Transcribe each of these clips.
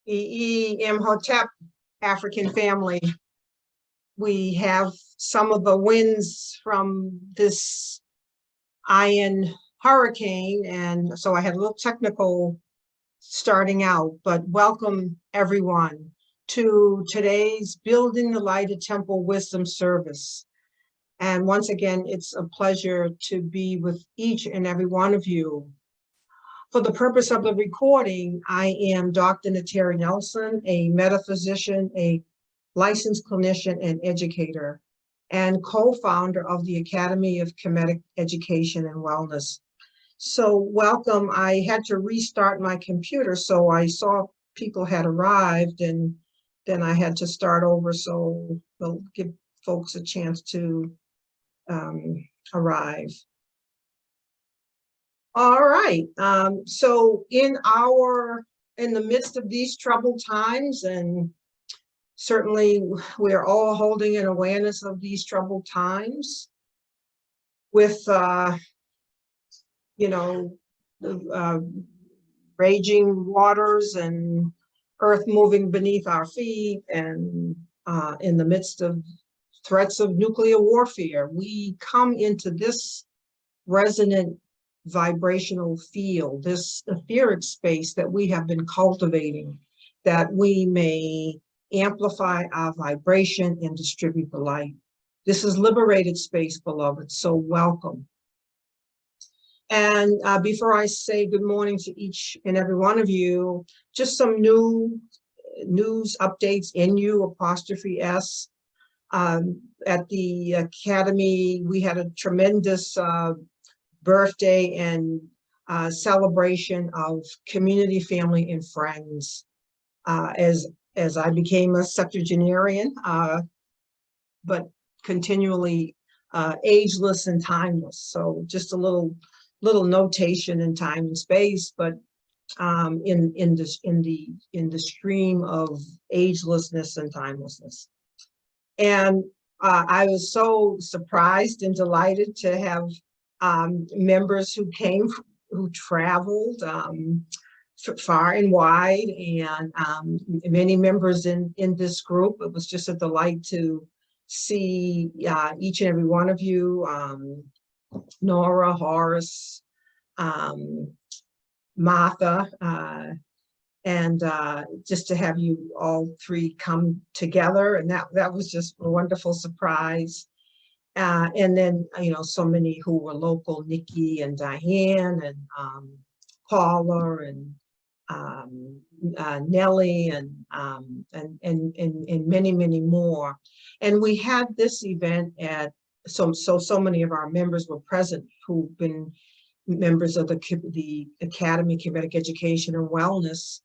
Imhotep African family. We have some of the winds from this Ian hurricane, and so I had a little technical starting out, but welcome everyone to today's Building the Lighted Temple Wisdom service. And once again, it's a pleasure to be with each and every one of you. For the purpose of the recording, I am Dr. Nteri Nelson, a metaphysician, a licensed clinician and educator, and co-founder of the Academy of Kemetic Education and Wellness. So welcome. I had to restart my computer, so I saw people had arrived, and then I had to start over, so we'll give folks a chance to arrive. All right, so in the midst of these troubled times, and certainly we're all holding an awareness of these troubled times with, raging waters and earth moving beneath our feet, and in the midst of threats of nuclear warfare, we come into this resonant vibrational field, this etheric space that we have been cultivating, that we may amplify our vibration and distribute the light. This is liberated space, beloved, so welcome. And before I say good morning to each and every one of you, just some new news updates, NU''S. At the Academy, we had a tremendous birthday and celebration of community, family, and friends. As I became a septuagenarian, but continually ageless and timeless. So just a little notation in time and space, but in the stream of agelessness and timelessness. And I was so surprised and delighted to have members who traveled far and wide, and many members in this group. It was just a delight to see each and every one of you, Nora, Horace, Martha, and just to have you all three come together, and that was just a wonderful surprise. And then, so many who were local, Nikki and Diane and Paula and Nellie and many, many more. And we had this event at, so many of our members were present who've been members of the Academy of Kemetic Education and Wellness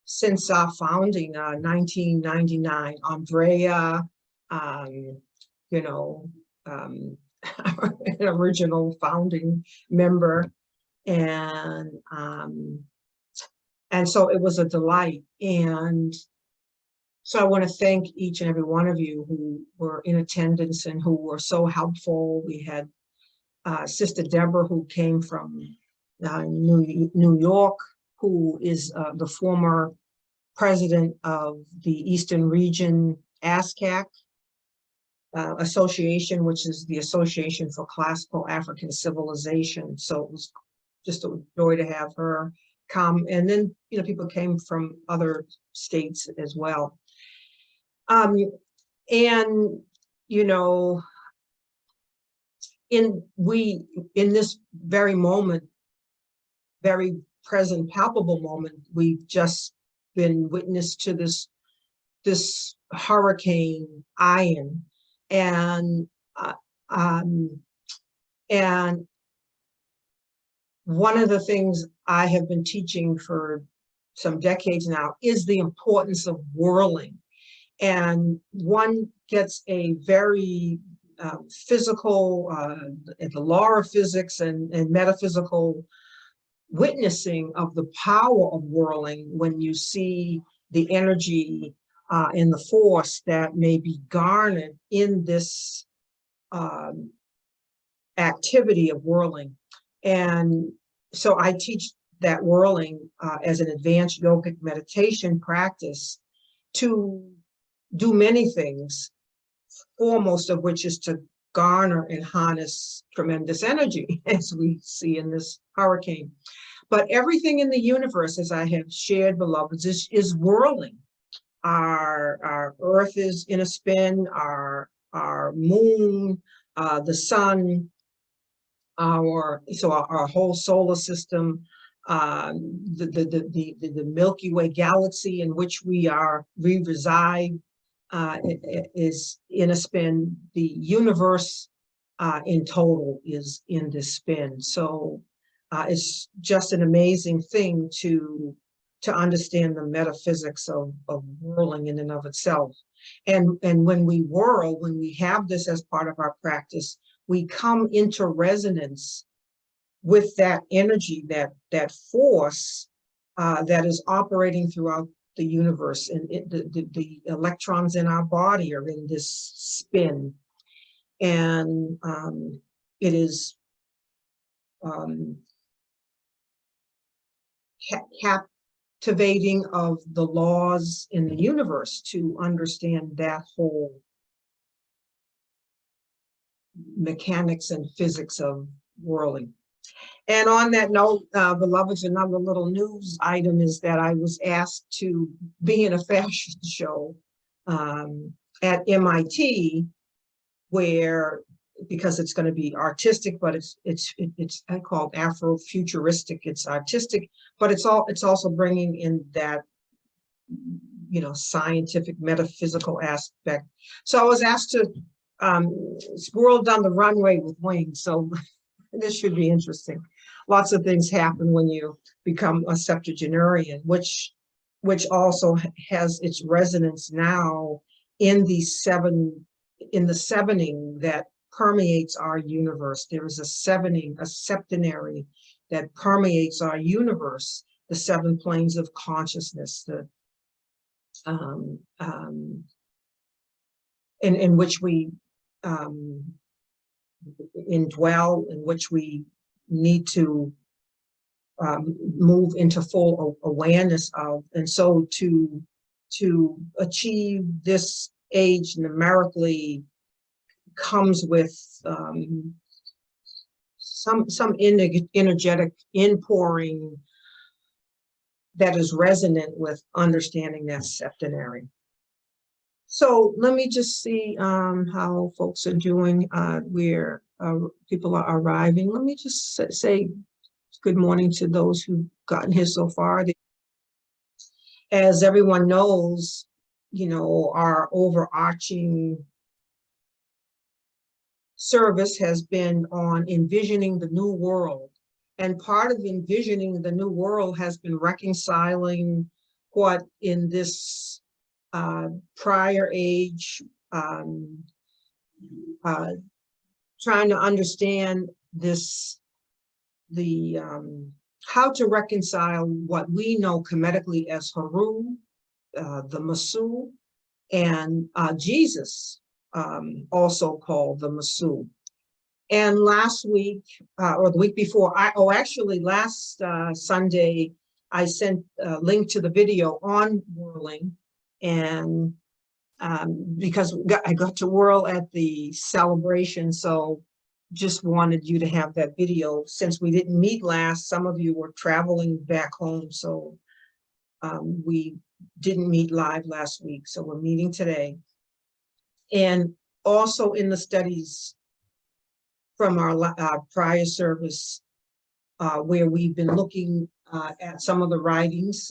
since our founding, 1999. Andrea, an original founding member, and so it was a delight. And so I want to thank each and every one of you who were in attendance and who were so helpful. We had Sister Deborah, who came from New York, who is the former president of the Eastern Region ASCAC Association, which is the Association for Classical African Civilization. So it was just a joy to have her come. And then, people came from other states as well. In this very moment, very present, palpable moment, we've just been witness to this hurricane Ian, and one of the things I have been teaching for some decades now is the importance of whirling. And one gets a very physical, the law of physics and metaphysical witnessing of the power of whirling when you see the energy and the force that may be garnered in this activity of whirling. And so I teach that whirling as an advanced yogic meditation practice to do many things, foremost of which is to garner and harness tremendous energy, as we see in this hurricane. But everything in the universe, as I have shared, beloveds, is whirling. Our Earth is in a spin, our moon, the sun, our whole solar system, the Milky Way galaxy in which we reside, is in a spin. The universe in total is in this spin. So it's just an amazing thing to understand the metaphysics of whirling in and of itself. And when we whirl, when we have this as part of our practice, we come into resonance with that energy, that force that is operating throughout the universe. And the electrons in our body are in this spin. And it is captivating of the laws in the universe to understand that whole mechanics and physics of whirling. And on that note, beloveds, another little news item is that I was asked to be in a fashion show at MIT, where, because it's going to be artistic, but it's called Afrofuturistic. It's artistic, but it's also bringing in that, you know, scientific, metaphysical aspect. So I was asked to swirl down the runway with wings. So this should be interesting. Lots of things happen when you become a septuagenarian, which also has its resonance now in the sevening that permeates our universe. There is a septenary that permeates our universe, the 7 planes of consciousness, in which we indwell, in which we need to move into full awareness of. And so to achieve this age numerically comes with some energetic inpouring that is resonant with understanding that septenary. So let me just see how folks are doing, where people are arriving. Let me just say good morning to those who've gotten here so far. As everyone knows, you know, our overarching service has been on envisioning the new world. And part of envisioning the new world has been reconciling what in this prior age, trying to understand how to reconcile what we know Kemetically as Haru, the Messu, and Jesus, also called the Messu. And last week, or the week before, actually last Sunday, I sent a link to the video on whirling, and because I got to whirl at the celebration, so just wanted you to have that video. Since we didn't meet last, some of you were traveling back home, so we didn't meet live last week, so we're meeting today. And also in the studies from our prior service, where we've been looking at some of the writings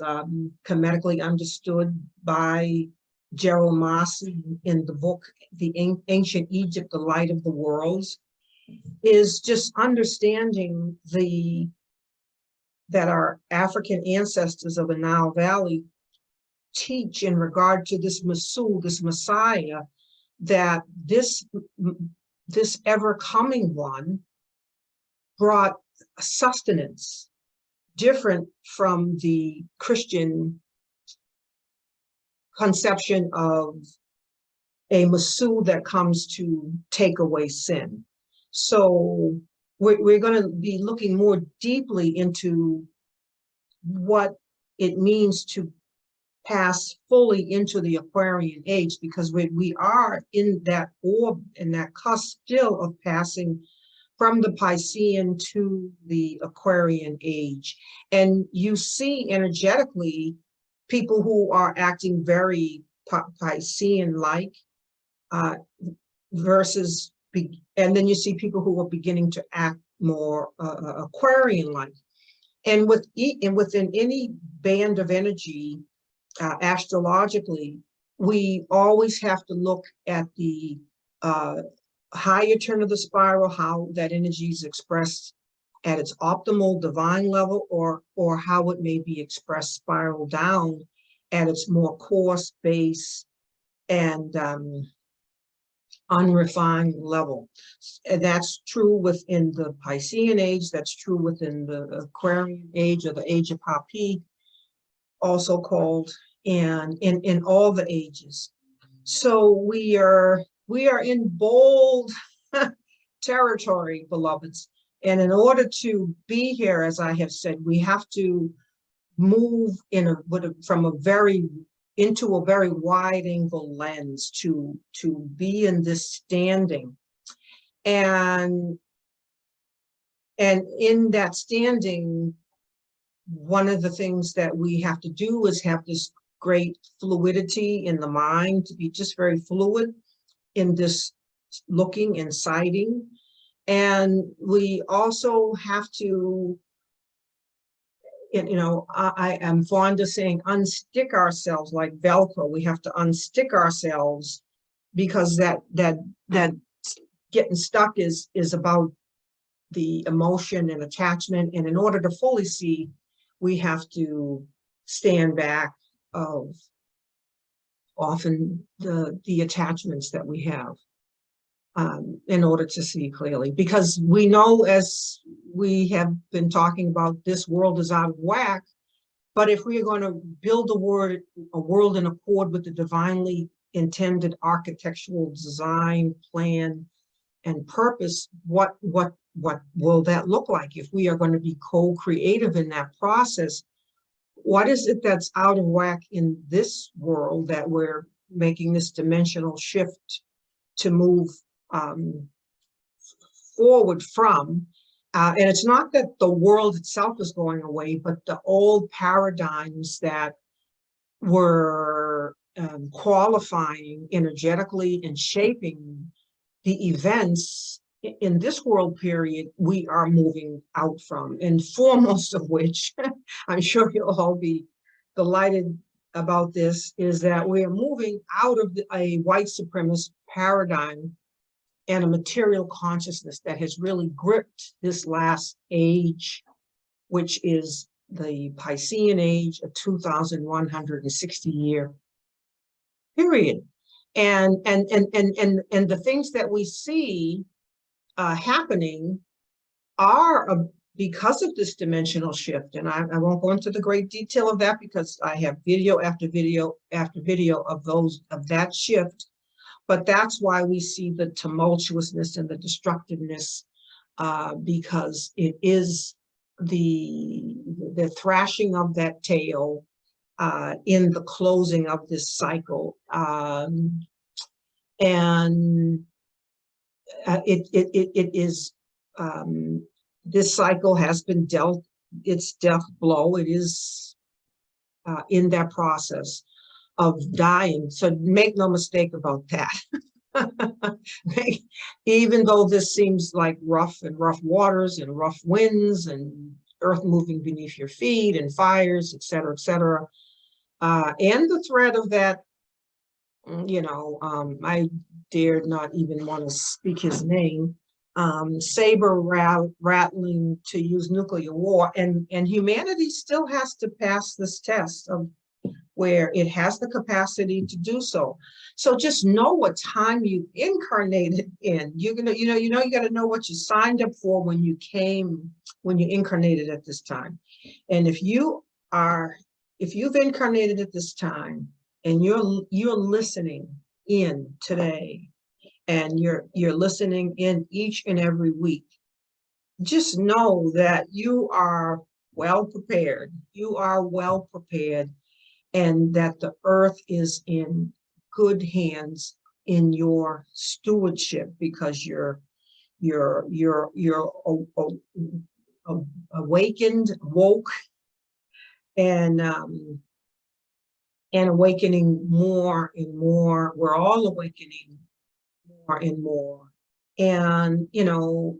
Kemetically understood by Gerald Massey in the book, The Ancient Egypt, The Light of the Worlds, is just understanding that our African ancestors of the Nile Valley teach in regard to this Messu, this Messiah, that this ever-coming one brought sustenance different from the Christian conception of a Messu that comes to take away sin. So we're going to be looking more deeply into what it means to pass fully into the Aquarian age, because we are in that orb, in that cusp still of passing from the Piscean to the Aquarian age. And you see energetically people who are acting very Piscean-like versus, and then you see people who are beginning to act more Aquarian-like. And within any band of energy, astrologically, we always have to look at the higher turn of the spiral, how that energy is expressed at its optimal divine level, or how it may be expressed spiral down at its more coarse base and unrefined level. And that's true within the Piscean age, that's true within the Aquarian age, or the Age of Hapi, also called, and in all the ages. So we are in bold territory, beloveds. And in order to be here, as I have said, we have to move from a very wide angle lens to be in this standing. And in that standing, one of the things that we have to do is have this great fluidity in the mind, to be just very fluid in this looking and sighting. And we also have to, I am fond of saying, unstick ourselves like Velcro. We have to unstick ourselves, because that getting stuck is about the emotion and attachment. And in order to fully see, we have to stand back of often the attachments that we have in order to see clearly. Because we know, as we have been talking about, this world is out of whack. But if we are going to build a world in accord with the divinely intended architectural design, plan, and purpose, what will that look like? If we are going to be co-creative in that process, what is it that's out of whack in this world that we're making this dimensional shift to move forward from? And it's not that the world itself is going away, but the old paradigms that were qualifying energetically and shaping the events in this world period, we are moving out from. And foremost of which, I'm sure you'll all be delighted about this, is that we are moving out of a white supremacist paradigm and a material consciousness that has really gripped this last age, which is the Piscean age, a 2,160-year period. And the things that we see happening are because of this dimensional shift. And I won't go into the great detail of that, because I have video after video after video of that shift. But that's why we see the tumultuousness and the destructiveness, because it is the thrashing of that tail in the closing of this cycle. And it is, this cycle has been dealt its death blow. It is in that process of dying. So make no mistake about that. Even though this seems like rough waters and rough winds and earth moving beneath your feet and fires, et cetera, and the threat of that, I dared not even want to speak his name, saber rattling to use nuclear war, and humanity still has to pass this test of where it has the capacity to do so. So just know what time you incarnated in. You got to know what you signed up for when you incarnated at this time. And if you've incarnated at this time and you're listening in today, and you're listening in each and every week, just know that you are well prepared. You are well prepared, and that the earth is in good hands in your stewardship, because you're awakened, woke, and awakening more and more. We're all awakening more and more. And, you know,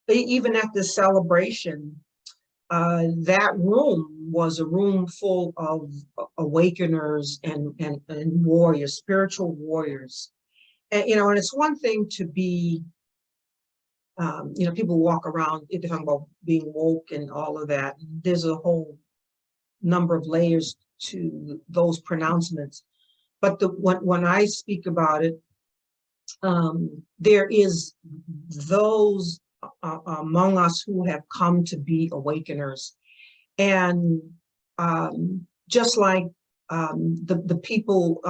even at the celebration, that room was a room full of awakeners and warriors, spiritual warriors. And, you know, and it's one thing to be, you know, people walk around, they're talking about being woke and all of that. There's a whole number of layers to those pronouncements. But when I speak about it, there is those among us who have come to be awakeners. And just like the people,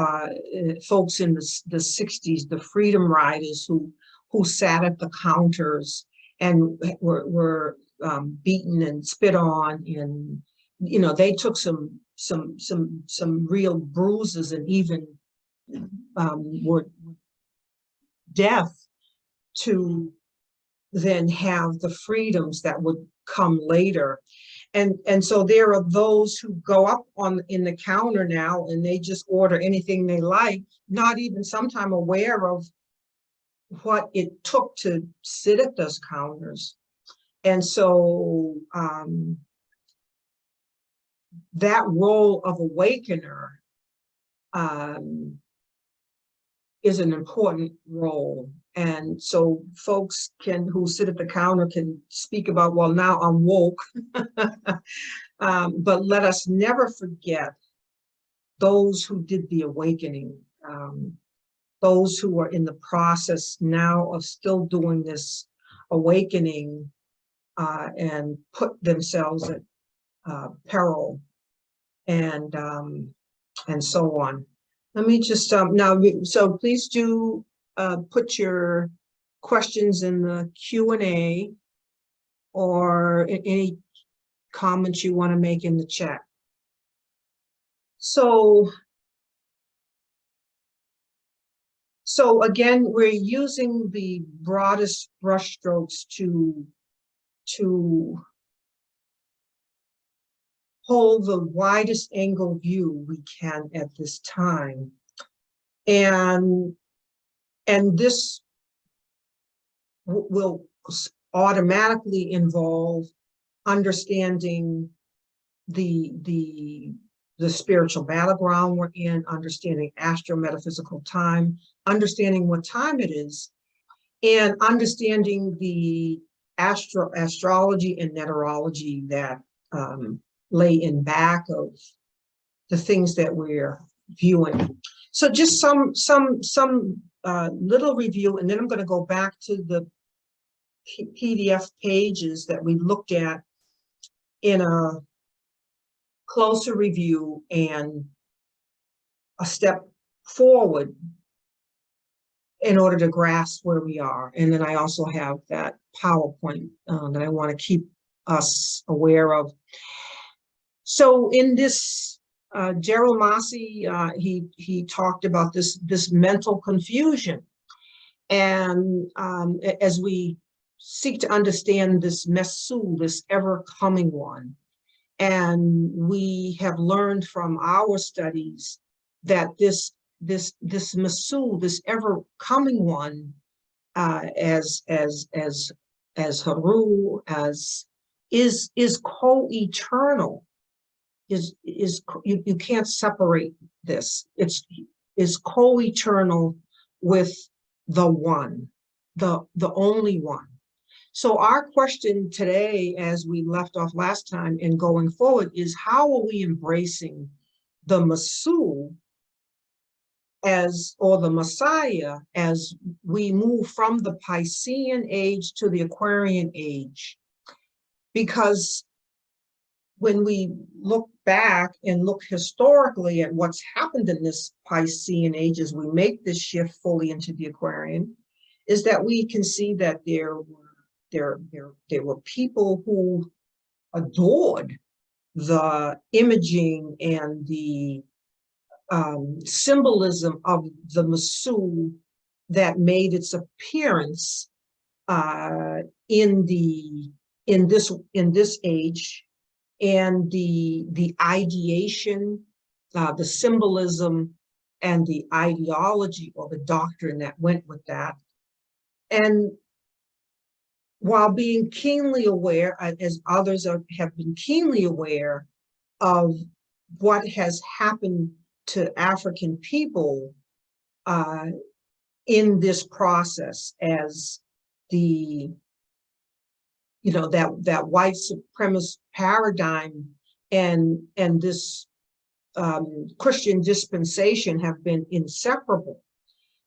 folks in the 60s, the freedom riders who sat at the counters and were beaten and spit on, and you know, they took some real bruises, and even were deaf to then have the freedoms that would come later. And so there are those who go up in the counter now, and they just order anything they like, not even sometime aware of what it took to sit at those counters. And so that role of awakener is an important role. And so folks who sit at the counter can speak about, well, now I'm woke. But let us never forget those who did the awakening, those who are in the process now of still doing this awakening, and put themselves at peril, and so on. Let me just now, so please do put your questions in the Q&A, or any comments you want to make in the chat. So again, we're using the broadest brushstrokes to hold the widest angle view we can at this time. And this will automatically involve understanding the spiritual battleground we're in, understanding astro-metaphysical time, understanding what time it is, and understanding the astrology and meteorology that lay in back of the things that we're viewing. So just some little review, and then I'm going to go back to the PDF pages that we looked at in a closer review and a step forward in order to grasp where we are. And then I also have that PowerPoint that I want to keep us aware of. So in this, Gerald Massey, he talked about this mental confusion. And as we seek to understand this Messu, this ever-coming one, and we have learned from our studies that this Messu, this ever-coming one, as Haru, is co-eternal. You can't separate this. Is co-eternal with the one, the only one. So our question today, as we left off last time and going forward, is how are we embracing the Messu or the Messiah as we move from the Piscean Age to the Aquarian Age? Because when we look back and look historically at what's happened in this Piscean Age as we make this shift fully into the Aquarian, is that we can see that there were people who adored the imaging and the symbolism of the Messu that made its appearance in this age, and the ideation, the symbolism, and the ideology or the doctrine that went with that. And while being keenly aware, as others have been keenly aware of what has happened to African people in this process, as the, that white supremacist paradigm and this Christian dispensation have been inseparable.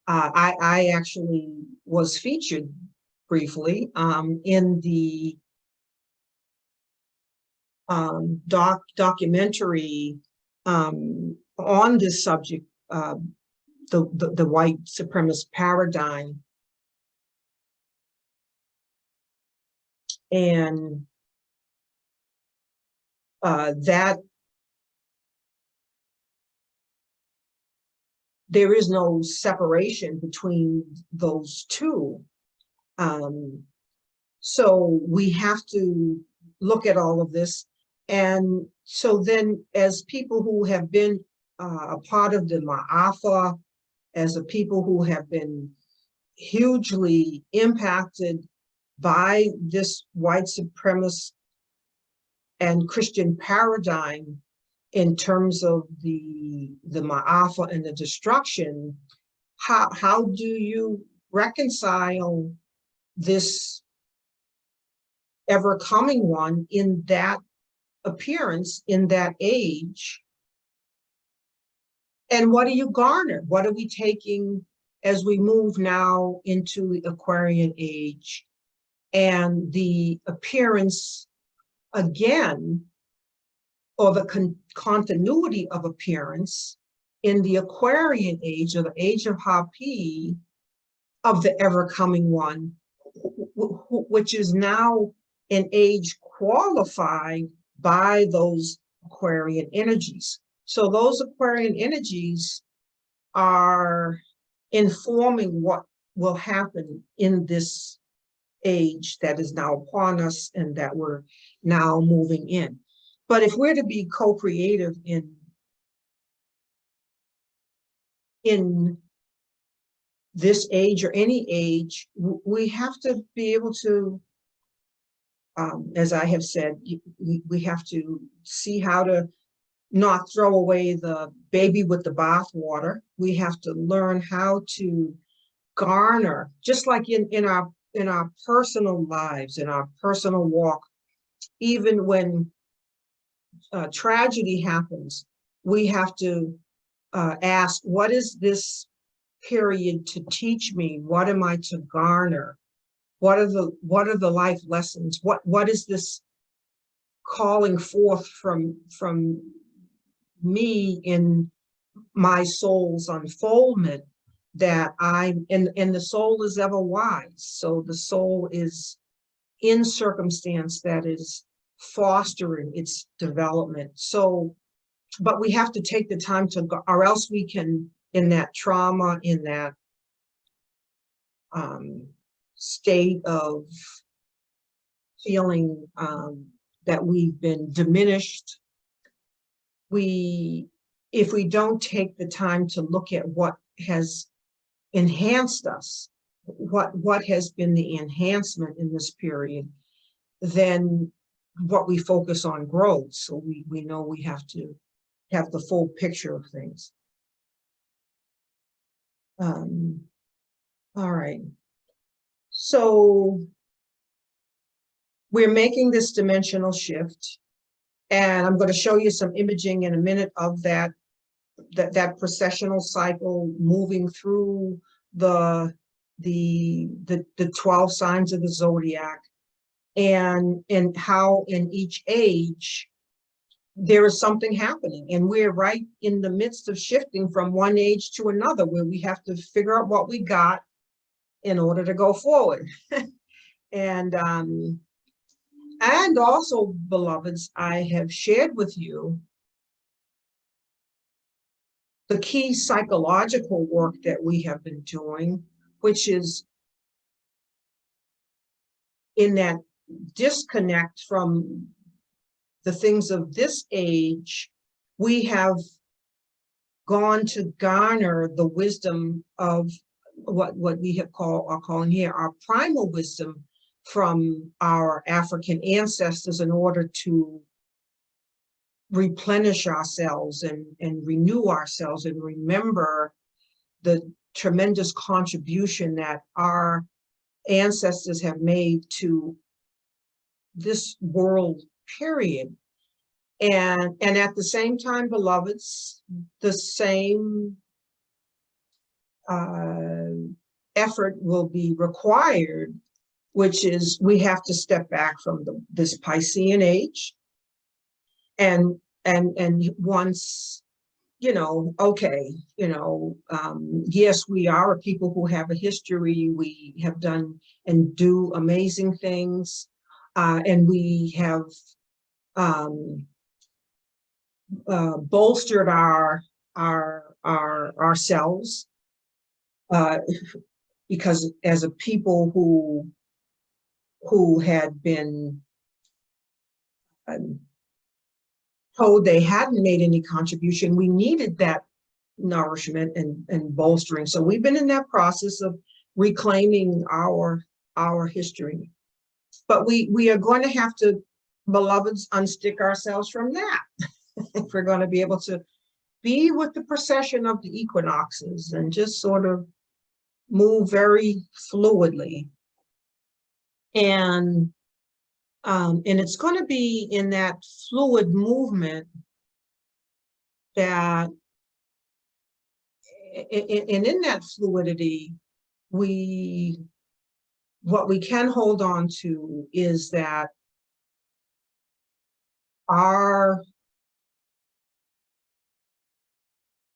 I actually was featured briefly in the documentary on this subject, the white supremacist paradigm. And that there is no separation between those two. So we have to look at all of this. And so then, as people who have been a part of the Maafa, as a people who have been hugely impacted by this white supremacist and Christian paradigm in terms of the Maafa and the destruction, how do you reconcile this Evercoming One in that appearance, in that age? And what do you garner? What are we taking as we move now into the Aquarian Age and the appearance again, or the continuity of appearance in the Aquarian Age, or the Age of Hapi, of the Evercoming One, which is now an age qualified by those Aquarian energies. So those Aquarian energies are informing what will happen in this age that is now upon us and that we're now moving in. But if we're to be co-creative in this age or any age, we have to be able to, as I have said, we have to see how to not throw away the baby with the bathwater. We have to learn how to garner, just like in our personal lives, in our personal walk. Even when tragedy happens, we have to ask, what is this period to teach me? What am I to garner? What are the life lessons? What is this calling forth from me in my soul's unfoldment, that I'm, and the soul is ever wise. So the soul is in circumstance that is fostering its development. So, but we have to take the time to go, or else we can, in that trauma, in that state of feeling that we've been diminished, if we don't take the time to look at what has enhanced us, what has been the enhancement in this period, then what we focus on grows. So we know we have to have the full picture of things. All right. So we're making this dimensional shift, and I'm going to show you some imaging in a minute of that processional cycle moving through the 12 signs of the zodiac, and how in each age there is something happening, and we're right in the midst of shifting from one age to another, where we have to figure out what we got in order to go forward. And And also, beloveds, I have shared with you the key psychological work that we have been doing, which is in that disconnect from the things of this age. We have gone to garner the wisdom of what we are calling here our primal wisdom from our African ancestors in order to replenish ourselves and renew ourselves and remember the tremendous contribution that our ancestors have made to this world, period. And at the same time, beloveds, the same effort will be required, which is we have to step back from this Piscean age. And once, okay, yes, we are a people who have a history. We have done and do amazing things. And we have bolstered ourselves because as a people who had been told they hadn't made any contribution, we needed that nourishment and bolstering. So we've been in that process of reclaiming our history. But we are going to have to, beloveds, unstick ourselves from that if we're going to be able to be with the procession of the equinoxes and just sort of move very fluidly. And it's going to be in that fluid movement that, and in that fluidity, what we can hold on to is that our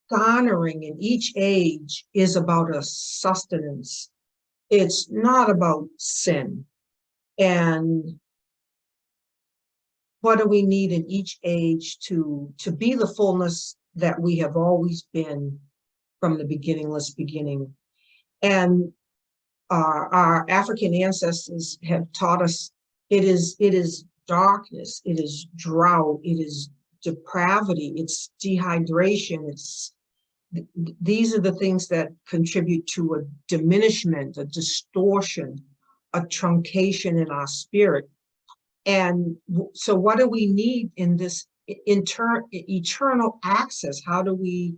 garnering in each age is about a sustenance. It's not about sin. And what do we need in each age to be the fullness that we have always been from the beginningless beginning? And our African ancestors have taught us it is darkness, it is drought, it is depravity, it's dehydration, these are the things that contribute to a diminishment, a distortion, a truncation in our spirit. And so what do we need in this eternal access? How do we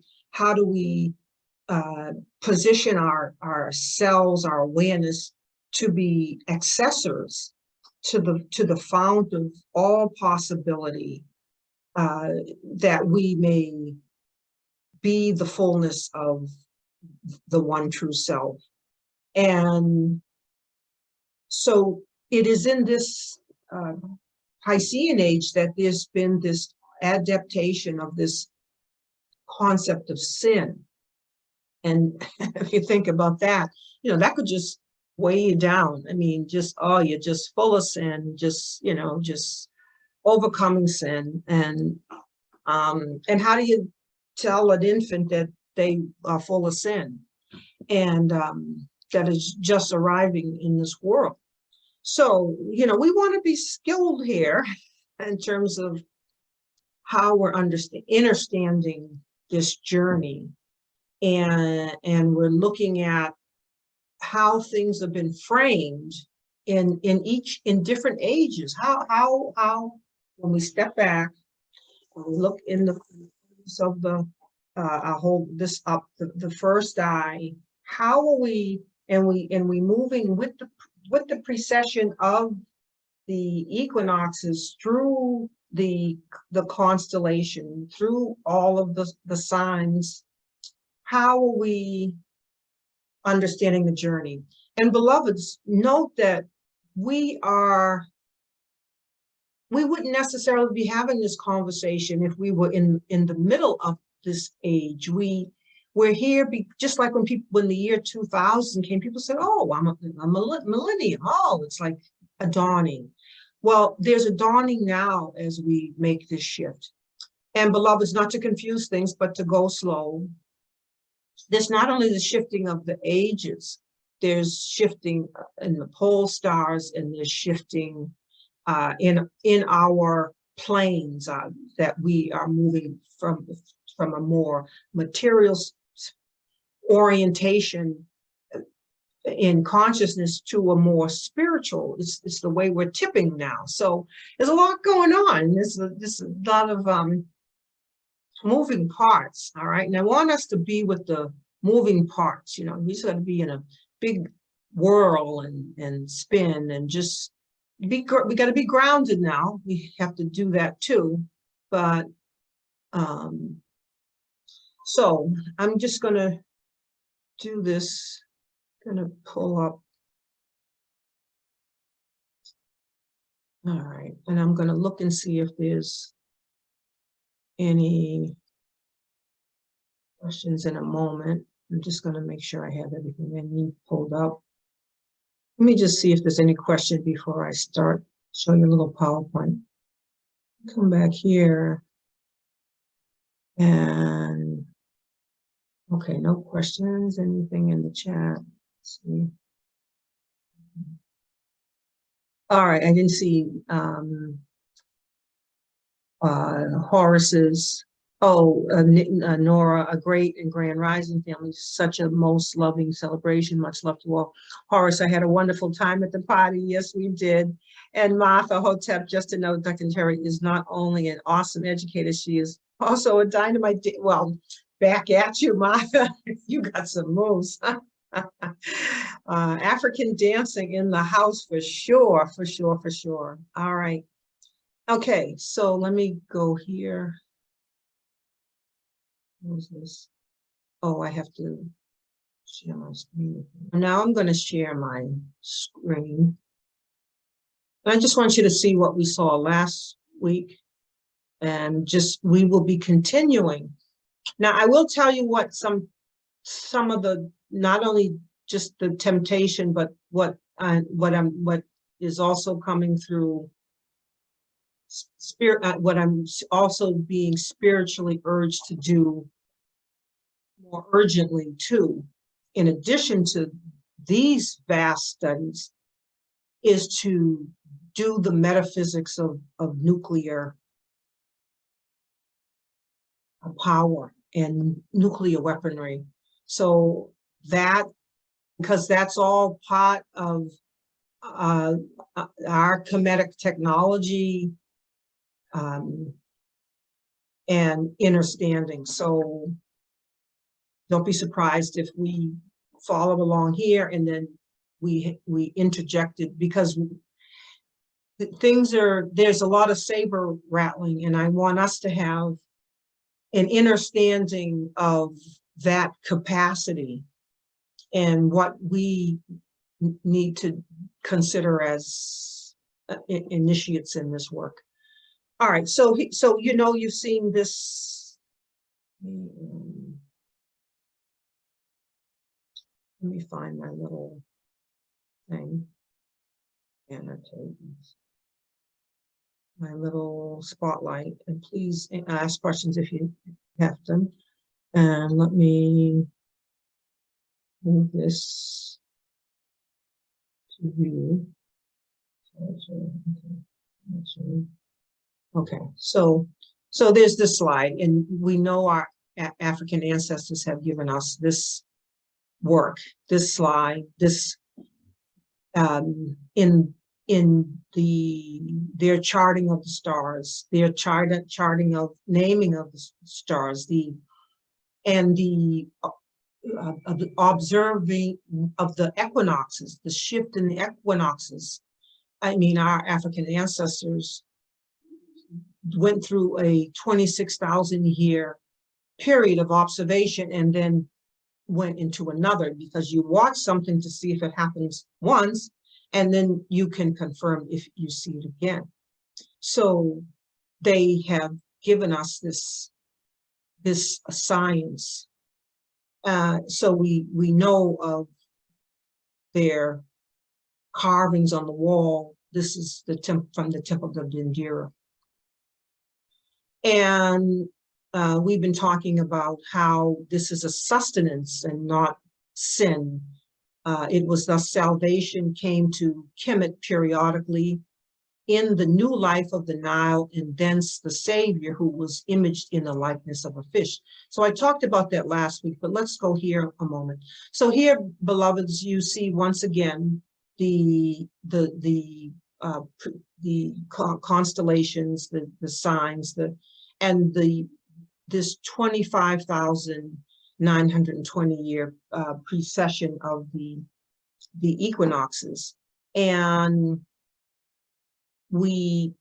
position ourselves, our awareness, to be accessors to the fount of all possibility, that we may be the fullness of the one true self? And so it is in this Piscean age that there's been this adaptation of this concept of sin. And if you think about that, that could just weigh you down. I mean, you're just full of sin, just overcoming sin. And how do you tell an infant that they are full of sin and that is just arriving in this world? So, we want to be skilled here in terms of how we're understanding this journey. And we're looking at how things have been framed in different ages. How when we step back, when we look in the of the I'll hold this up, the first eye, how are we moving with the precession of the equinoxes through the constellation, through all of the signs? How are we understanding the journey? And beloveds, note that we wouldn't necessarily be having this conversation if we were in the middle of this age. We're here just like when the year 2000 came, people said, oh, I'm a millennium. Oh, it's like a dawning. Well, there's a dawning now as we make this shift. And beloveds, not to confuse things, but to go slow. There's not only the shifting of the ages, there's shifting in the pole stars, and there's shifting in our planes that we are moving from a more material orientation in consciousness to a more spiritual. It's the way we're tipping now. So there's a lot going on. There's a lot of moving parts. All right. And I want us to be with the moving parts. You know, we just got to be in a big whirl and spin and just we got to be grounded now. We have to do that too. But so I'm just going to do this. Going to pull up. All right. And I'm going to look and see if there's any questions in a moment. I'm just going to make sure I have everything I need pulled up. Let me just see if there's any question before I start. Show you a little PowerPoint. Come back here. And okay, no questions, anything in the chat. Let's see. All right, I didn't see Horace's, Nora, a great and grand rising family, such a most loving celebration, much love to all. Horace, I had a wonderful time at the party, yes we did. And Maafa Hotep, just to know, Dr. Nteri is not only an awesome educator, she is also a dynamite, well, back at you, Maafa, you got some moves. African dancing in the house for sure, for sure, for sure. All right. Okay, so let me go here. What is this? Oh, I have to share my screen. Now I'm going to share my screen. I just want you to see what we saw last week, and just we will be continuing. Now I will tell you what some of the, not only just the temptation, but what is also coming through spirit, what I'm also being spiritually urged to do more urgently too, in addition to these vast studies, is to do the metaphysics of nuclear power and nuclear weaponry. So that, because that's all part of our Kemetic technology and understanding. So don't be surprised if we follow along here and then we interjected, because there's a lot of saber rattling, and I want us to have an understanding of that capacity and what we need to consider as initiates in this work. All right, so you know, you've seen this. Let me find my little thing. Annotate my little spotlight, and please ask questions if you have them. And let me move this to view. Okay, so there's this slide, and we know our African ancestors have given us this work, this slide, this in their charting of the stars, their charting of naming of the stars, and the observing of the equinoxes, the shift in the equinoxes. I mean, our African ancestors went through a 26,000 year period of observation and then went into another, because you watch something to see if it happens once, and then you can confirm if you see it again. So they have given us this science. So we know of their carvings on the wall, this is the from the temple of Indira. And we've been talking about how this is a sustenance and not sin. It was thus salvation came to Kemet periodically in the new life of the Nile, and thence the Savior who was imaged in the likeness of a fish. So I talked about that last week, but let's go here a moment. So here, beloveds, you see once again the constellations, the signs, this 25,920 year precession of the equinoxes. And we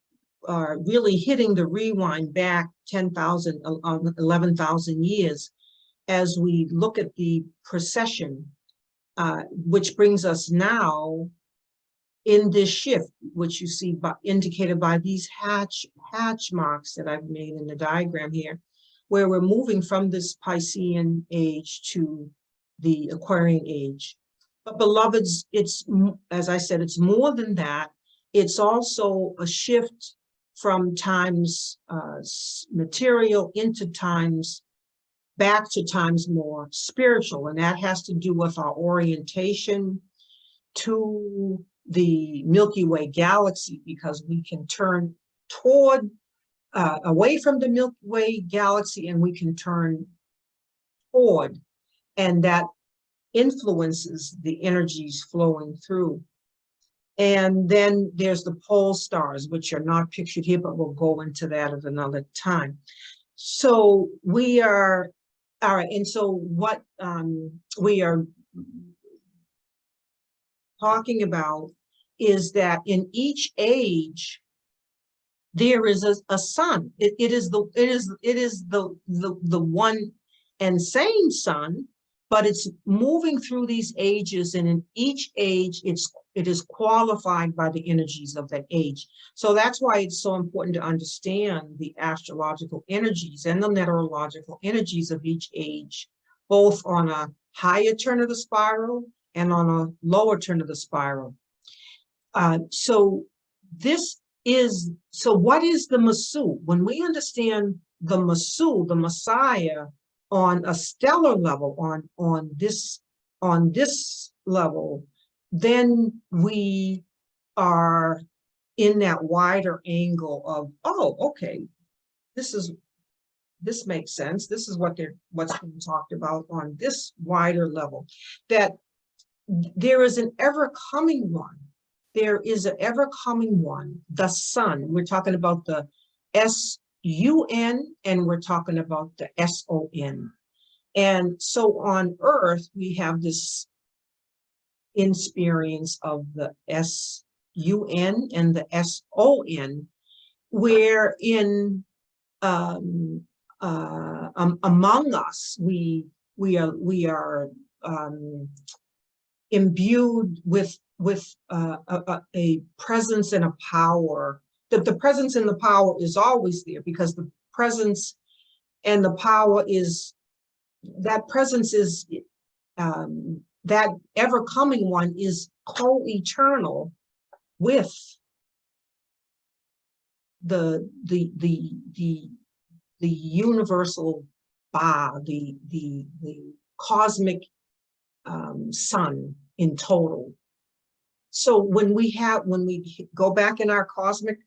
are really hitting the rewind back 10,000, 11,000 years as we look at the precession, which brings us now in this shift, which you see indicated by these hatch marks that I've made in the diagram here, where we're moving from this Piscean age to the Aquarian age. But beloveds, it's, as I said, it's more than that. It's also a shift from times material into times, back to times more spiritual. And that has to do with our orientation to the Milky Way galaxy, because we can turn toward, away from the Milky Way galaxy, and we can turn toward, and that influences the energies flowing through. And then there's the pole stars, which are not pictured here, but we'll go into that at another time. So we are, all right, and so what we are talking about is that in each age, there is a sun. It is the one and same sun, but it's moving through these ages, and in each age, it is qualified by the energies of that age. So that's why it's so important to understand the astrological energies and the meteorological energies of each age, both on a higher turn of the spiral and on a lower turn of the spiral. So what is the Messu? When we understand the Messu, the Messiah, on a stellar level, on this level, then we are in that wider angle of, oh, okay, this makes sense. This is what's being talked about on this wider level, that there is an ever-coming one. There is an ever-coming one, the sun. We're talking about the S-U-N, and we're talking about the S-O-N. And so on Earth, we have this experience of the S-U-N and the S-O-N, wherein among us, we are imbued with a presence and a power. The presence and the power is always there, because the presence and the power is, that presence is, that ever-coming one is co-eternal with the universal Ba, the cosmic sun in total. So when we go back in our cosmic,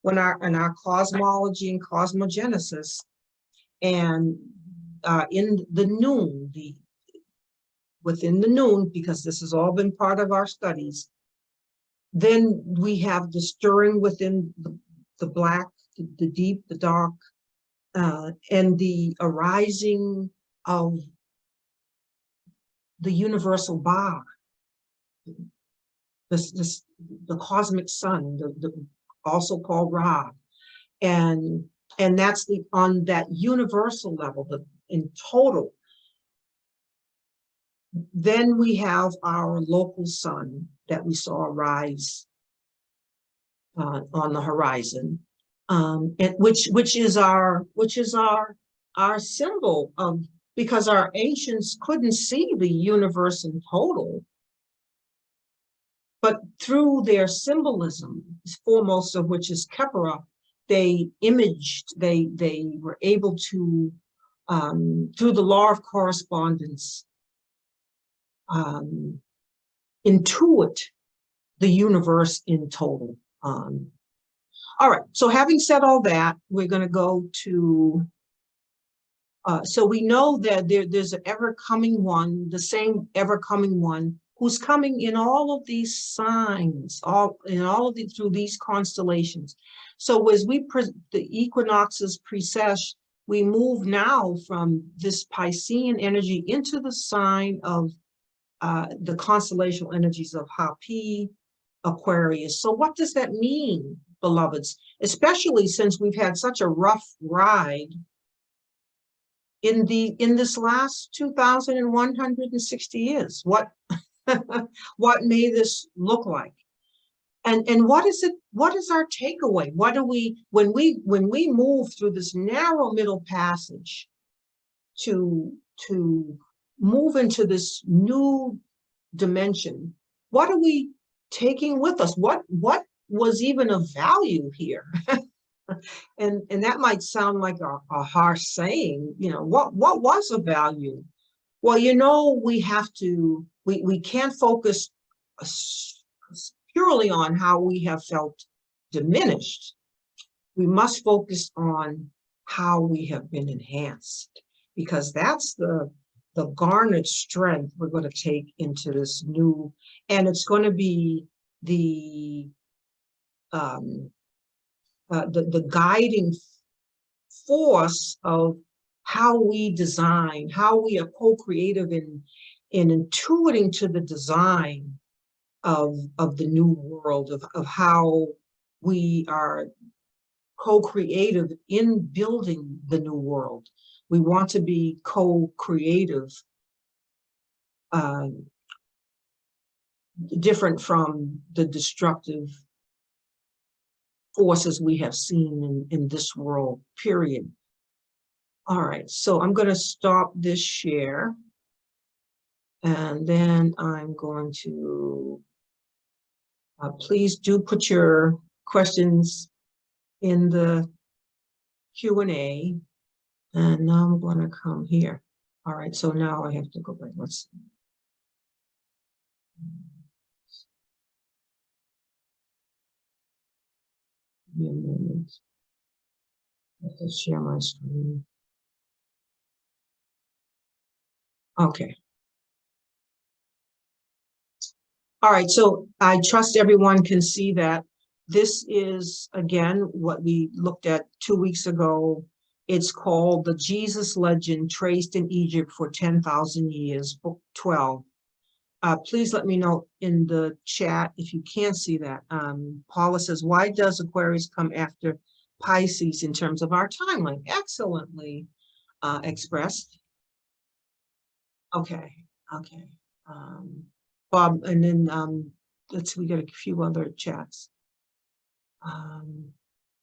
in our cosmology and cosmogenesis, and in the noon, within the noon, because this has all been part of our studies, then we have the stirring within the black, the deep, the dark, and the arising of the universal Ba, the cosmic sun, also called Ra, and that's on that universal level, in total. Then we have our local sun that we saw rise on the horizon, and which is our symbol of, because our ancients couldn't see the universe in total. but through their symbolism, foremost of which is Kepera, they imaged, they were able to, through the law of correspondence, intuit the universe in total. All right, so having said all that, we're going to go to, so we know that there's an ever-coming one, the same ever-coming one, who's coming in all of these signs, through these constellations. So as the equinoxes precess, we move now from this Piscean energy into the sign of the constellational energies of Hapi, Aquarius. So what does that mean, beloveds? Especially since we've had such a rough ride in this last 2,160 years. What what may this look like? And what is it? What is our takeaway? What do we, when we move through this narrow middle passage to move into this new dimension, what are we taking with us? What was even of value here? and that might sound like a harsh saying, you know, what was of value? Well, you know, we have to, we can't focus purely on how we have felt diminished. We must focus on how we have been enhanced, because that's the garnered strength we're going to take into this new, and it's going to be the guiding force of how we design, how we are co-creative in intuiting to the design of the new world, of how we are co-creative in building the new world. We want to be co-creative, different from the destructive forces we have seen in this world, period. All right, so I'm going to stop this share, and then I'm going to, please do put your questions in the Q&A, and now I'm going to come here. All right, so now I have to go back. Let's see. Give me a moment. Let's share my screen. Okay. All right, so I trust everyone can see that this is, again, what we looked at 2 weeks ago. It's called The Jesus Legend Traced in Egypt for 10,000 Years, Book 12. Please let me know in the chat if you can't see that. Paula says, why does Aquarius come after Pisces in terms of our timeline? Excellently expressed. Okay, okay. Bob, and then let's see, we got a few other chats.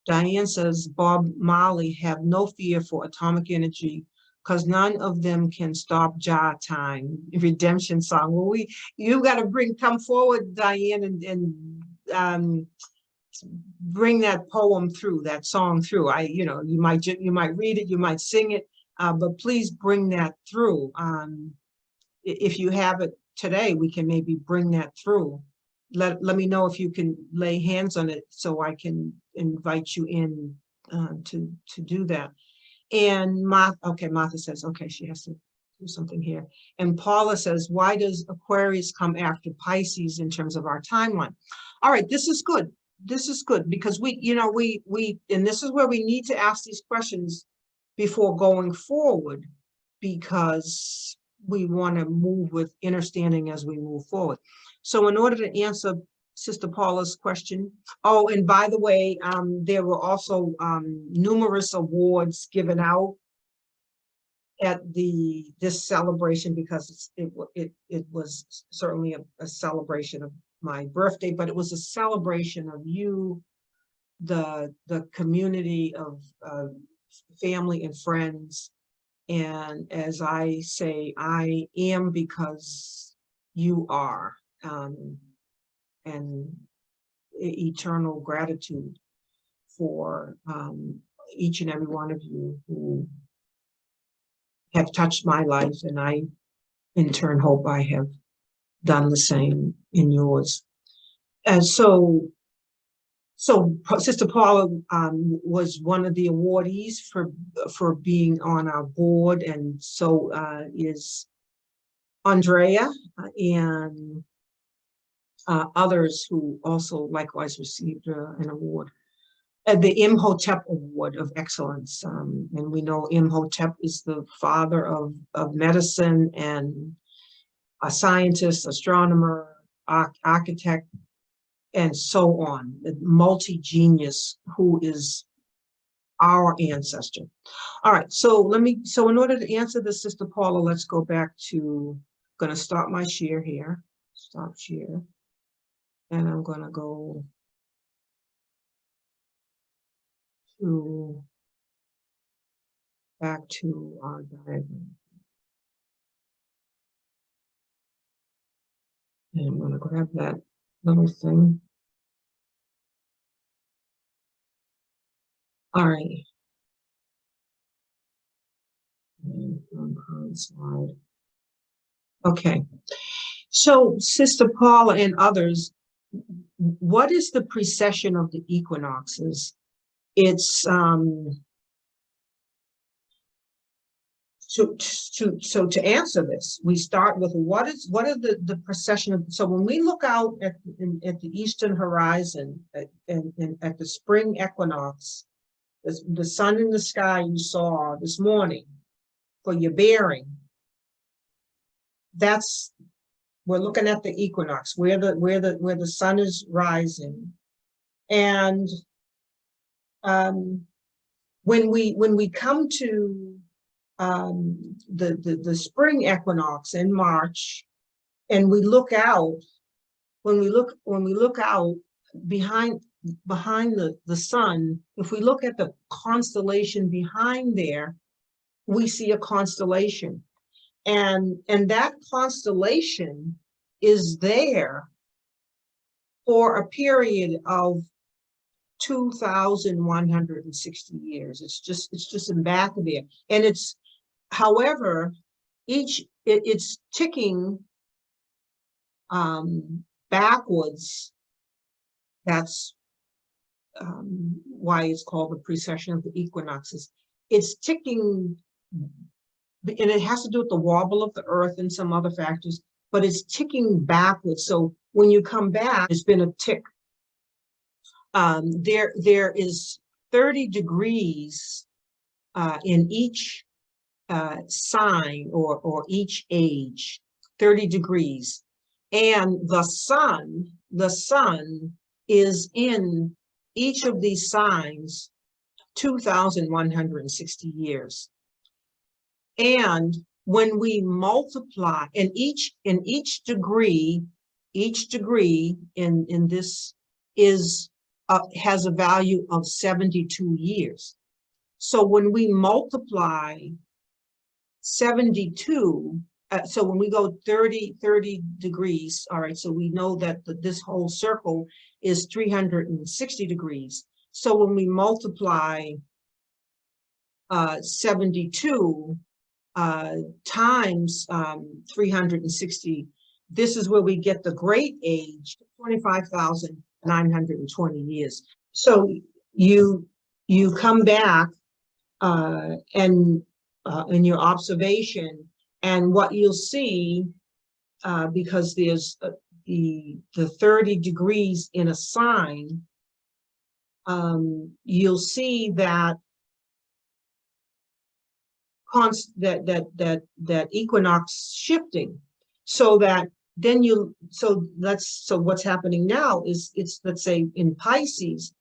Diane says, Bob Marley, have no fear for atomic energy because none of them can stop Jah time. Redemption song. Well, you got to come forward, Diane, and bring that poem through, that song through. You know, you might read it, you might sing it, but please bring that through. If you have it today, we can maybe bring that through. Let me know if you can lay hands on it so I can invite you in to do that. And Martha says, okay, she has to do something here. And Paula says, why does Aquarius come after Pisces in terms of our timeline? All right, this is good. This is good because and this is where we need to ask these questions before going forward, because we want to move with understanding as we move forward. So in order to answer Sister Paula's question, oh, and by the way, there were also numerous awards given out at this celebration, because it was certainly a celebration of my birthday, but it was a celebration of you, the community of family and friends. And as I say, I am because you are. and eternal gratitude for each and every one of you who have touched my life, and I in turn hope I have done the same in yours. And so Sister Paula was one of the awardees for being on our board, and so is Andrea and others who also likewise received an award. The Imhotep Award of Excellence. And we know Imhotep is the father of medicine and a scientist, astronomer, architect, and so on. The multi-genius who is our ancestor. All right, so in order to answer this, Sister Paula, let's go back to, going to stop my share here, stop share, and I'm going to go back to our diagram. And I'm going to grab that little thing. All right. And current slide. Okay. So, Sister Paula and others, what is the precession of the equinoxes? It's so to answer this, we start with what are the precession of, so when we look out at the eastern horizon at the spring equinox, the sun in the sky you saw this morning for your bearing, we're looking at the equinox where the sun is rising. And when we come to the spring equinox in March, and we look out, when we look out behind the sun, if we look at the constellation behind there, we see a constellation, and that constellation is there for a period of 2,160 years. It's just in back of there, and it's, however, it's ticking backwards. That's why it's called the precession of the equinoxes. It's ticking, and it has to do with the wobble of the earth and some other factors, but it's ticking backwards. So when you come back, there's been a tick. There is 30 degrees in each sign or each age, 30 degrees. And the sun is in each of these signs 2,160 years. And when we multiply, in each degree in this is has a value of 72 years. So when we multiply 72, so when we go 30 degrees, all right, so we know that this whole circle is 360 degrees. So when we multiply 72 times 360, this is where we get the great age, 25,920 years. So you come back and in your observation, and what you'll see, because there's the 30 degrees in a sign, you'll see that that equinox shifting, so that then so what's happening now is, let's say in Pisces,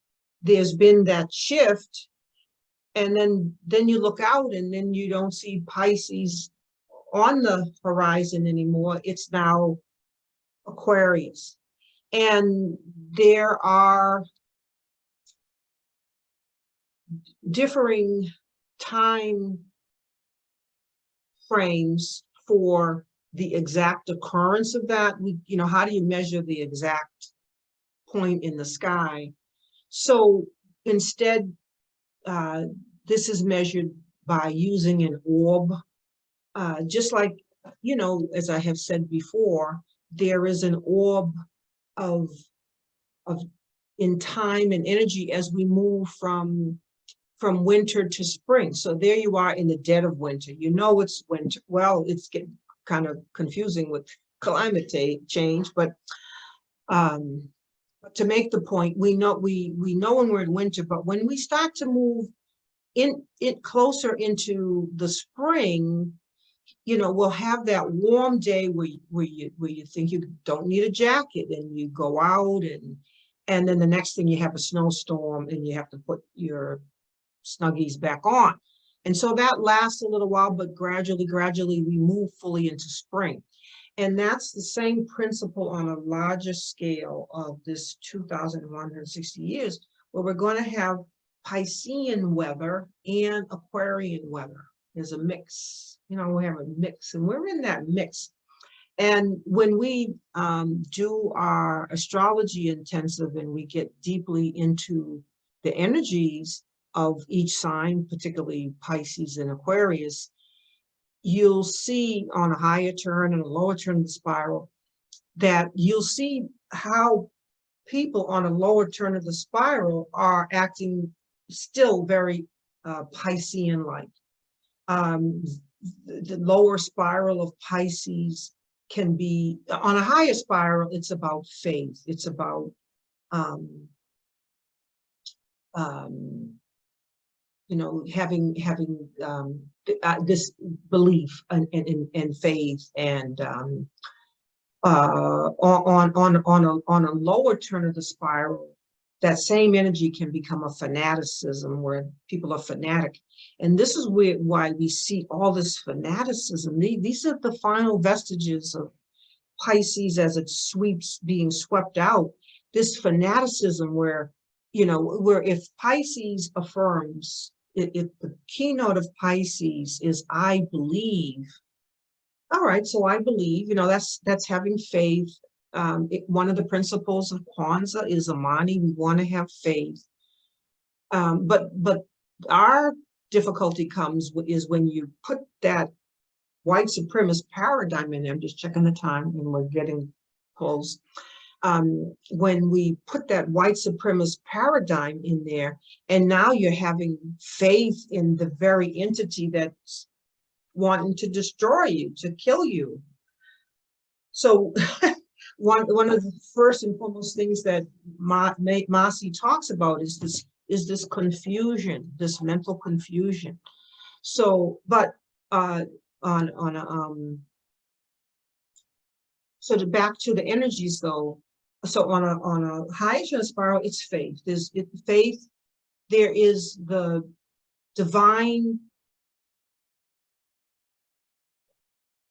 there's been that shift, and then you look out and then you don't see Pisces on the horizon anymore. It's now Aquarius. And there are differing time frames for the exact occurrence of that. How do you measure the exact point in the sky. So instead, this is measured by using an orb, just like, you know, as I have said before, there is an orb of in time and energy as we move from winter to spring. So there you are in the dead of winter. You know it's winter. Well, it's getting kind of confusing with climate change, but to make the point, we know when we're in winter, but when we start to move it closer into the spring, you know, we'll have that warm day where you think you don't need a jacket, and you go out, and then the next thing you have a snowstorm and you have to put your snuggies back on. And so that lasts a little while, but gradually we move fully into spring. And that's the same principle on a larger scale of this 2,160 years, where we're going to have Piscean weather and Aquarian weather. There's a mix, you know, we have a mix, and we're in that mix. And when we do our astrology intensive and we get deeply into the energies of each sign, particularly Pisces and Aquarius, you'll see on a higher turn and a lower turn of the spiral that you'll see how people on a lower turn of the spiral are acting still very Piscean-like. The lower spiral of Pisces can be, on a higher spiral, it's about faith. It's about you know, having this belief and faith, and on a lower turn of the spiral, that same energy can become a fanaticism, where people are fanatic. And this is why we see all this fanaticism. These are the final vestiges of Pisces as it being swept out. This fanaticism where, you know, where if Pisces affirms, if the keynote of Pisces is I believe, all right, so I believe, you know, that's having faith. One of the principles of Kwanzaa is Amani. We want to have faith. But our difficulty is when you put that white supremacist paradigm in there. I'm just checking the time and we're getting close. When we put that white supremacist paradigm in there, and now you're having faith in the very entity that's wanting to destroy you, to kill you. So one of the first and foremost things that Masi talks about is this confusion, this mental confusion. So, but back to the energies though. So on a higher spiral, it's faith. There's faith. There is the divine,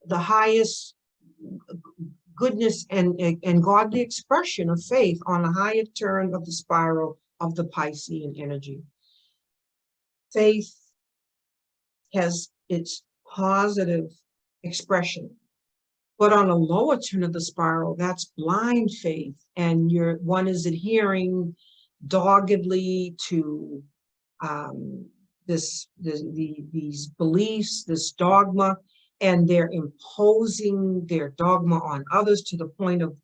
the highest goodness and godly expression of faith on a higher turn of the spiral of the Piscean energy. Faith has its positive expression, but on a lower turn of the spiral, that's blind faith, and one is adhering doggedly to these beliefs, this dogma, and they're imposing their dogma on others to the point of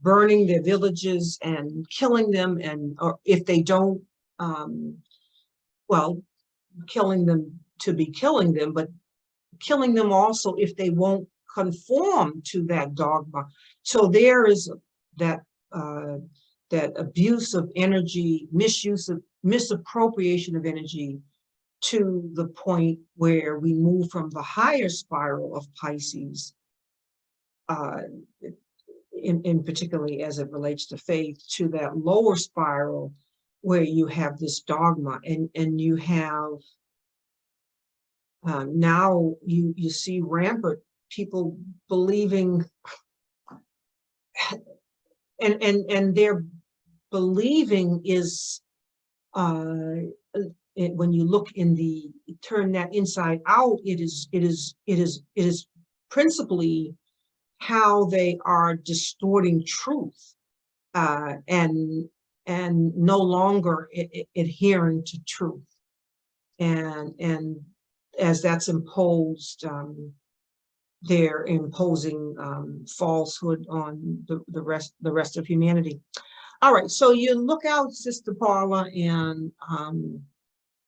burning their villages and killing them, or if they don't, well, killing them to be killing them, but killing them also if they won't conform to that dogma. So there is that abuse of energy, misappropriation of energy, to the point where we move from the higher spiral of Pisces, in particularly as it relates to faith, to that lower spiral where you have this dogma, and you have now you see rampant people believing, and their believing is when you look turn that inside out, it is principally how they are distorting truth, and no longer adhering to truth. And as that's imposed, they're imposing falsehood on the rest of humanity. All right, so you look out, Sister Paula, and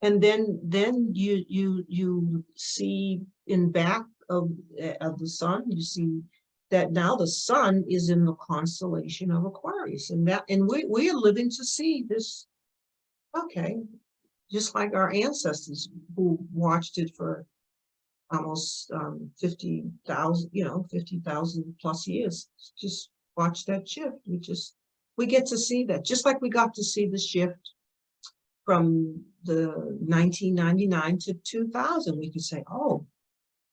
then you see in back of the sun, you see that now the sun is in the constellation of Aquarius, and we are living to see this. Okay, just like our ancestors who watched it for almost 50,000, 50,000 plus years, just watch that shift. We get to see that, just like we got to see the shift from the 1999 to 2000. We could say, oh,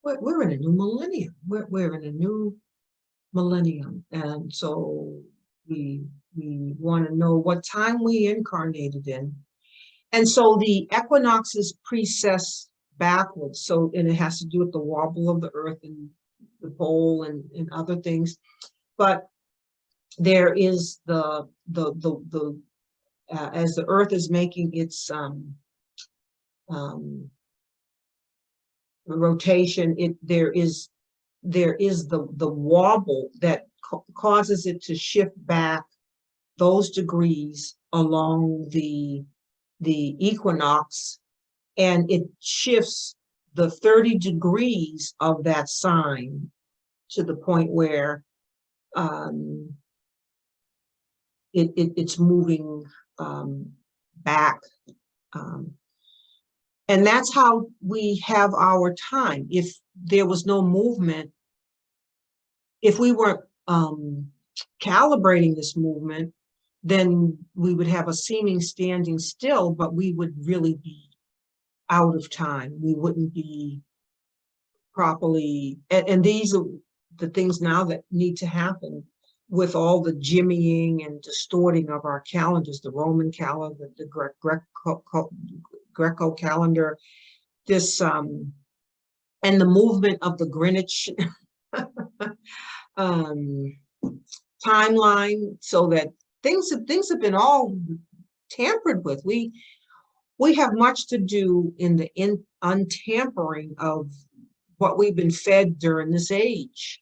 we're in a new millennium. We're in a new millennium, and so we want to know what time we incarnated in. And so the equinoxes precess backwards. So, and it has to do with the wobble of the earth and the pole and other things. But there is the as the earth is making its rotation, there is the wobble that causes it to shift back those degrees along the equinox, and it shifts the 30 degrees of that sign to the point where it's moving back. And that's how we have our time. If there was no movement, if we weren't calibrating this movement, then we would have a seeming standing still, but we would really be out of time. We wouldn't be properly, and these are the things now that need to happen with all the jimmying and distorting of our calendars, the Roman calendar, the Greco calendar, this, and the movement of the Greenwich timeline, so that things have been all tampered with. We have much to do in the untampering of what we've been fed during this age.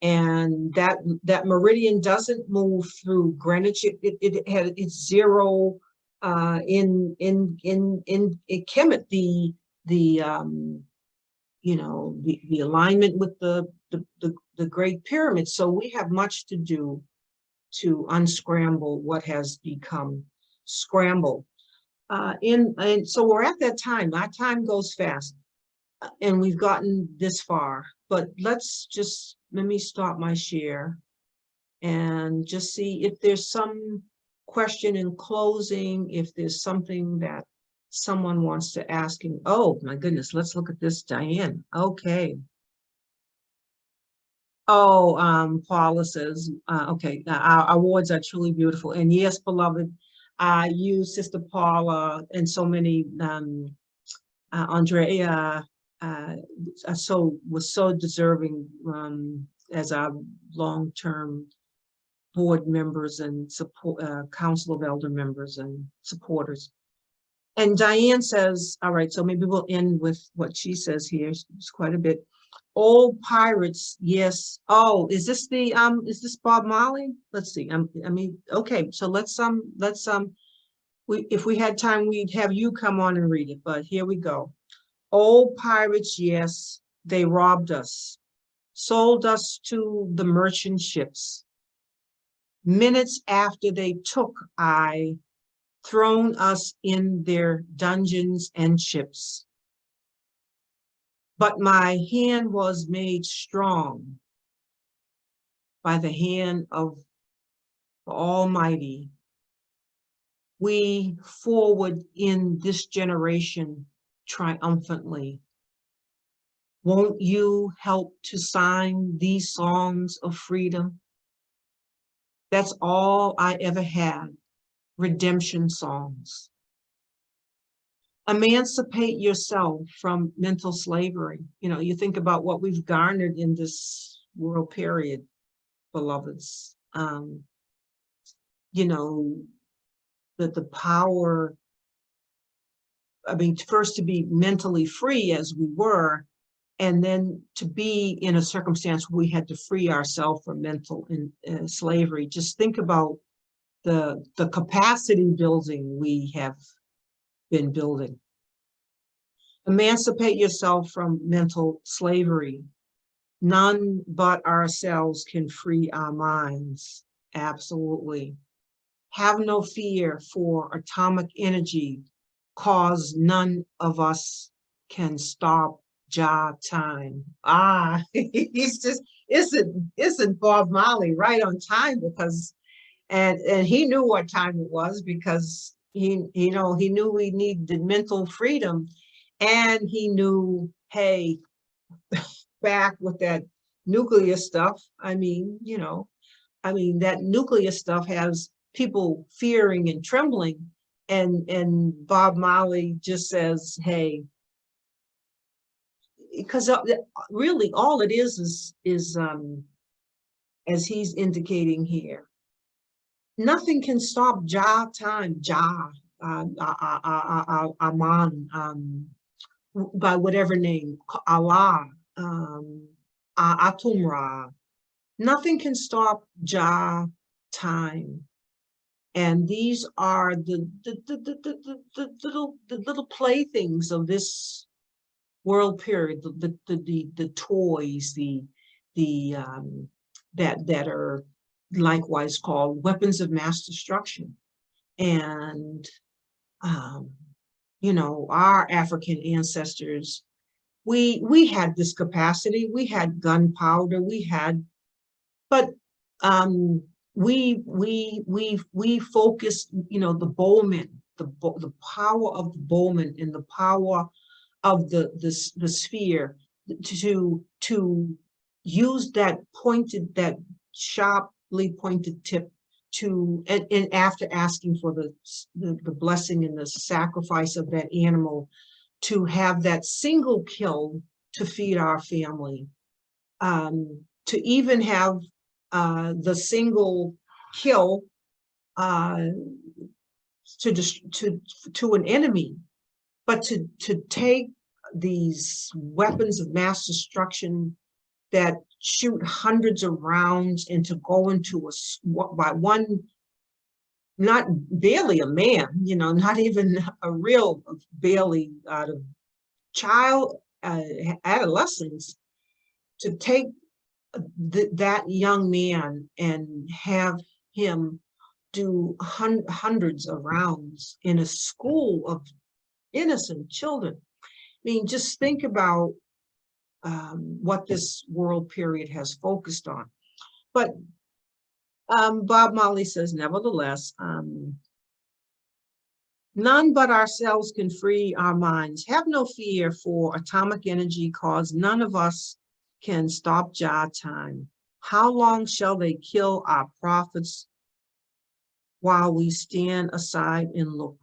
And that meridian doesn't move through Greenwich. It's zero in Kemet, the alignment with the Great Pyramid. So we have much to do to unscramble what has become scrambled. And so we're at that time. Our time goes fast, and we've gotten this far. But let me stop my share and just see if there's some question in closing, if there's something that someone wants to ask. And oh my goodness, let's look at this, Diane. Okay. Oh, Paula says, okay, our awards are truly beautiful. And yes, beloved, you, Sister Paula, and so many, Andrea, was so deserving as our long-term board members and support, council of elder members and supporters. And Diane says, all right, so maybe we'll end with what she says here. It's quite a bit. Old pirates, yes. Oh, is this Bob Marley? Let's see. I mean, okay. So if we had time, we'd have you come on and read it. But here we go. Old pirates, yes, they robbed us, sold us to the merchant ships. Minutes after they took, thrown us in their dungeons and ships. But my hand was made strong by the hand of the Almighty. We forward in this generation triumphantly. Won't you help to sign these songs of freedom? That's all I ever had, redemption songs. Emancipate yourself from mental slavery. You think about what we've garnered in this world period, beloveds. You know, that the power, I mean, first to be mentally free as we were, and then to be in a circumstance where we had to free ourselves from mental slavery. Just think about the capacity building we have been building. Emancipate yourself from mental slavery. None but ourselves can free our minds. Absolutely. Have no fear for atomic energy, cause none of us can stop Jah time. Ah, he's just, isn't Bob Marley right on time? Because, and he knew what time it was, because he knew we needed mental freedom, and he knew, hey, back with that nuclear stuff. I mean, that nuclear stuff has people fearing and trembling, and Bob Marley just says, hey, because really all it is as he's indicating here, nothing can stop Jah time, Jah, Aman, by whatever name, Allah, Atumra. Nothing can stop Jah time. And these are the little playthings of this world period, the toys, that are likewise called weapons of mass destruction. And our African ancestors, we had this capacity, we had gunpowder, but we focused, the bowman, the power of the bowman and the power of the sphere to use that sharply pointed tip and after asking for the blessing and the sacrifice of that animal, to have that single kill to feed our family, to even have the single kill to an enemy, but to take these weapons of mass destruction that shoot hundreds of rounds and to go into by one, not barely a man, not even a real barely out of child adolescence, to take that young man and have him do hundreds of rounds in a school of innocent children. I mean, just think about what this world period has focused on. But Bob Marley says, nevertheless, none but ourselves can free our minds. Have no fear for atomic energy, cause none of us can stop Jah time. How long shall they kill our prophets while we stand aside and look?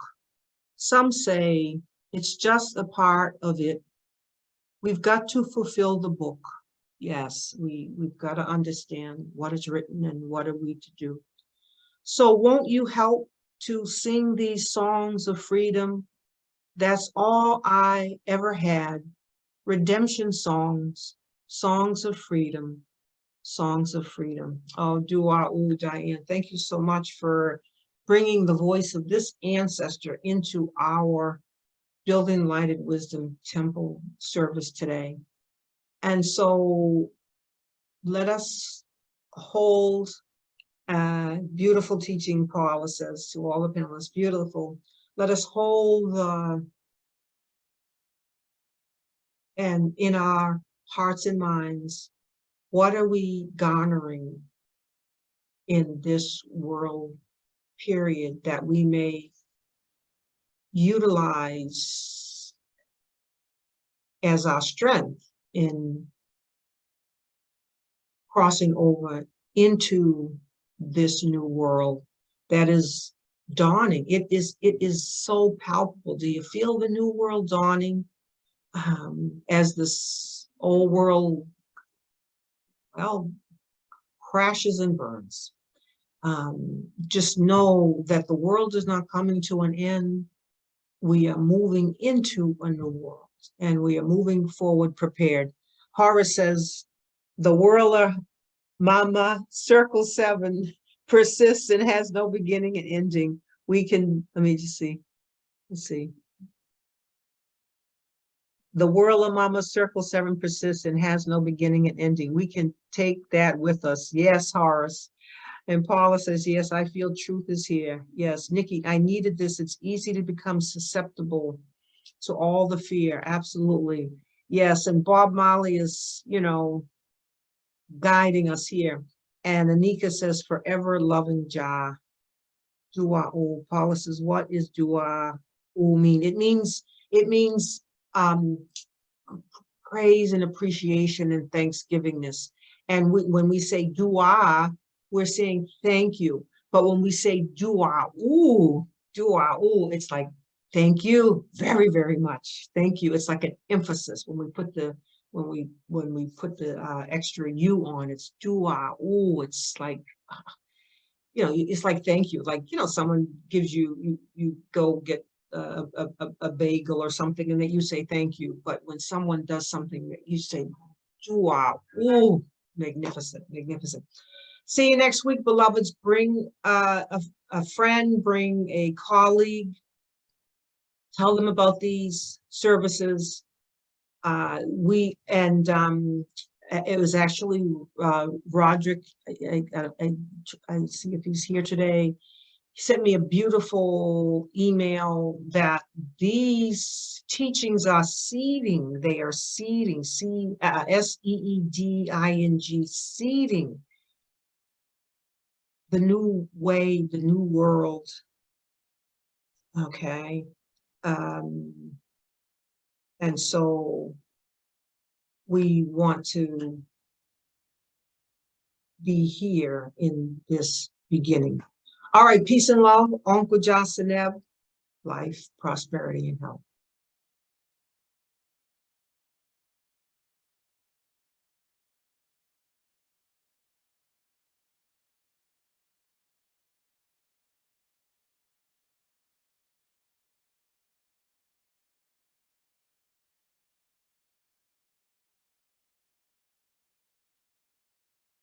Some say it's just a part of it. We've got to fulfill the book. Yes, we've got to understand what is written and what are we to do. So won't you help to sing these songs of freedom? That's all I ever had. Redemption songs, songs of freedom, songs of freedom. Oh, Dua Diane, thank you so much for bringing the voice of this ancestor into our Building Lighted Wisdom Temple service today. And so let us hold beautiful teaching, Paula says to all the panelists, beautiful. Let us hold and in our hearts and minds, what are we garnering in this world period that we may utilize as our strength in crossing over into this new world that is dawning. It is so palpable. Do you feel the new world dawning as this old world well, crashes and burns. Just know that the world is not coming to an end. We are moving into a new world, and we are moving forward prepared. Horus says, the whirler Mama circle 7 persists and has no beginning and ending. We can, let me just see. Let's see. The whirler Mama circle 7 persists and has no beginning and ending. We can take that with us. Yes, Horace. And Paula says, yes, I feel truth is here. Yes, Nikki, I needed this. It's easy to become susceptible to all the fear. Absolutely. Yes, and Bob Marley is, you know, guiding us here. And Anika says, forever loving Jah. Dua. Oh, Paula says, what is Dua mean? It means praise and appreciation and thanksgivingness. And when we say Dua, we're saying thank you. But when we say Dua, it's like thank you very, very much. Thank you. It's like an emphasis when we put the extra U on. It's Dua. It's like, you know, it's like thank you. Like, you know, someone gives you go get a bagel or something, and then you say thank you. But when someone does something, that you say Dua. Magnificent, magnificent. See you next week, beloveds. Bring a friend, bring a colleague, tell them about these services. It was actually Roderick. I see if he's here today. He sent me a beautiful email that these teachings are seeding. They are seeding, seeding, seeding the new way, the new world. Okay. And so we want to be here in this beginning. All right, peace and love. Uncle Jocelyn, life, prosperity, and health.